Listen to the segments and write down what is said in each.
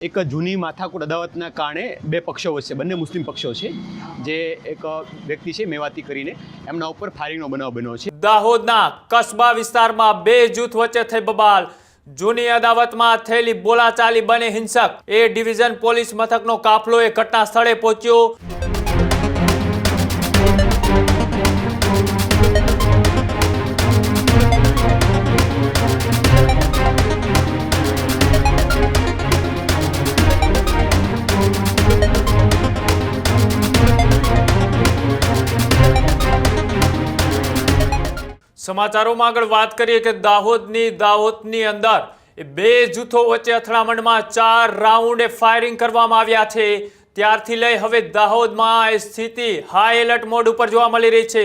એક જૂની માથાકૂટ અદાવતના કારણે બે પક્ષો વચ્ચે બંને મુસ્લિમ પક્ષો છે જે એક વ્યક્તિ છે મેવાતી કરીને એમના ઉપર ફાયરિંગનો બનાવ બન્યો છે। દાહોદના કસ્બા વિસ્તારમાં બે જૂથ વચ્ચે થઈ બબાલ। જૂની અદાવતમાં થયેલી બોલાચાલી બને હિંસક। એ ડિવિઝન પોલીસ મથકનો કાફલો એ ઘટના સ્થળે પહોંચ્યો। સમાચારોમાં આગળ વાત કરીએ કે દાહોદની અંદર બે જૂથો વચ્ચે અથડામણમાં 4 રાઉન્ડ ફાયરિંગ કરવામાં આવ્યા છે। ત્યારથી લઈ હવે દાહોદમાં સ્થિતિ હાઈ એલર્ટ મોડ ઉપર જોવા મળી રહી છે।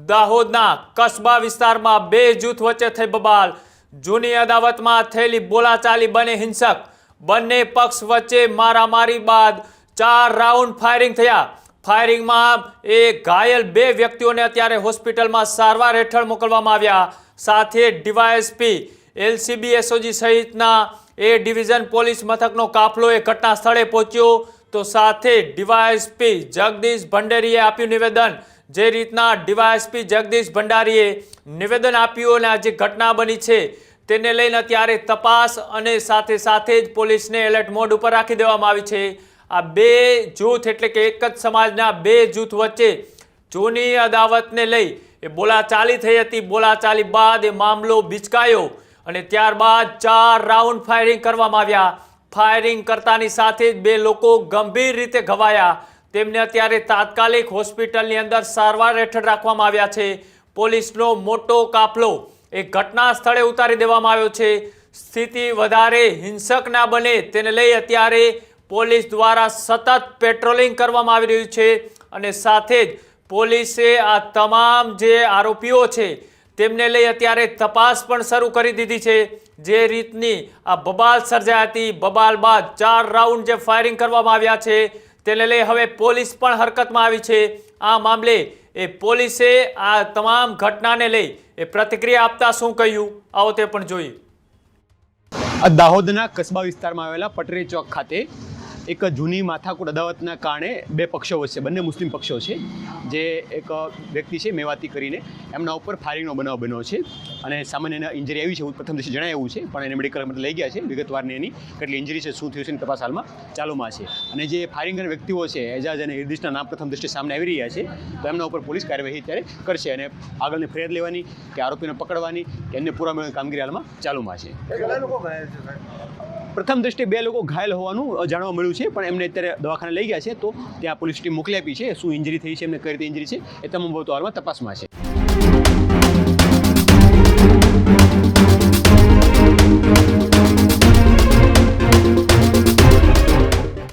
દાહોદના કસ્બા વિસ્તારમાં બે જૂથ વચ્ચે થઈ બબાલ। જૂની અદાવતમાં થયેલી બોલાચાલી બને હિંસક। બંને પક્ષ વચ્ચે મારામારી બાદ 4 રાઉન્ડ ફાયરિંગ થયા। ફાયરિંગમાં ઘાયલ બે વ્યક્તિઓને અત્યારે હોસ્પિટલમાં સારવાર હેઠળ મોકલવામાં આવ્યા। સાથે ડીવાયએસપી એલસીબી એસઓજી સહિતના એ ડિવિઝન પોલીસ મથકનો કાફલો એ ઘટના સ્થળે પહોંચ્યો। તો સાથે ડીવાયએસપી જગદીશ ભંડારીએ આપ્યું નિવેદન। જે રીતના ડીવાયએસપી જગદીશ ભંડારીએ નિવેદન આપ્યું અને આ જે ઘટના બની છે તેને લઈને અત્યારે તપાસ અને સાથે જ પોલીસને એલર્ટ મોડ ઉપર રાખી દેવામાં આવી છે। આ બે જૂથ એટલે કે એક જ સમાજના બે જૂથ વચ્ચે જૂની અદાવતને લઈ એ બોલાચાલી થઈ હતી। બોલાચાલી બાદ એ મામલો બિચકાયો અને ત્યારબાદ 4 રાઉન્ડ ફાયરિંગ કરવામાં આવ્યા। ફાયરિંગ કરતાની સાથે જ બે લોકો ગંભીર રીતે ઘવાયા। તેમને અત્યારે તાત્કાલિક હોસ્પિટલની અંદર સારવાર હેઠળ રાખવામાં આવ્યા છે। પોલીસનો મોટો કાફલો એ ઘટના સ્થળે ઉતારી દેવામાં આવ્યો છે। સ્થિતિ વધારે હિંસક ના બને તેને લઈ અત્યારે પોલીસ દ્વારા સતત પેટ્રોલિંગ કરવામાં આવી રહ્યું છે અને સાથે જ પોલીસે આ તમામ જે આરોપીઓ છે તેમને લઈ અત્યારે તપાસ પણ શરૂ કરી દીધી છે। જે રીતની આ બબાલ સર્જાઈ હતી, બબાલ બાદ 4 રાઉન્ડ જે ફાયરિંગ કરવામાં આવ્યા છે તેને લઈ હવે પોલીસ પણ હરકતમાં આવી છે। આ મામલે એ પોલીસે આ તમામ ઘટનાને લઈ એ પ્રતિક્રિયા આપતા શું કહ્યું આવો તે પણ જોઈએ। દાહોદના કસ્બા વિસ્તારમાં આવેલા પટરી ચોક ખાતે એક જૂની માથાકૂટ અદાવતના કારણે બે પક્ષો વચ્ચે બંને મુસ્લિમ પક્ષો છે જે એક વ્યક્તિ છે મેવાતી કરીને એમના ઉપર ફાયરિંગનો બનાવ બન્યો છે અને સામાન્ય એને ઇન્જરી આવી છે એવું પ્રથમ દિવસે જણાવ્યું છે પણ એને મેડિકલ લઈ ગયા છે। વિગતવારની એની કેટલી ઇન્જરી છે શું થયું છે એની તપાસ હાલમાં ચાલુમાં છે અને જે ફાયરિંગ કરનાર વ્યક્તિઓ છે એજાજ અને હિર્દિશના નામ પ્રથમ દ્રષ્ટિએ સામે આવી રહ્યા છે તો એમના ઉપર પોલીસ કાર્યવાહી ત્યારે કરશે અને આગળની ફરિયાદ લેવાની કે આરોપીને પકડવાની કે એમને પૂરા મેળવવાની કામગીરી હાલમાં ચાલુમાં છે। પ્રથમ દ્રષ્ટિએ બે લોકો ઘાયલ હોવાનું જાણવા મળ્યું છે પણ એમને અત્યારે દવાખાને લઈ ગયા છે તો ત્યાં પોલીસ ટીમ મોકલી આપી છે। શું ઇન્જરી થઈ છે એમને કઈ રીતે ઇન્જરી છે એ તમામ બાબતો હાલમાં તપાસમાં છે।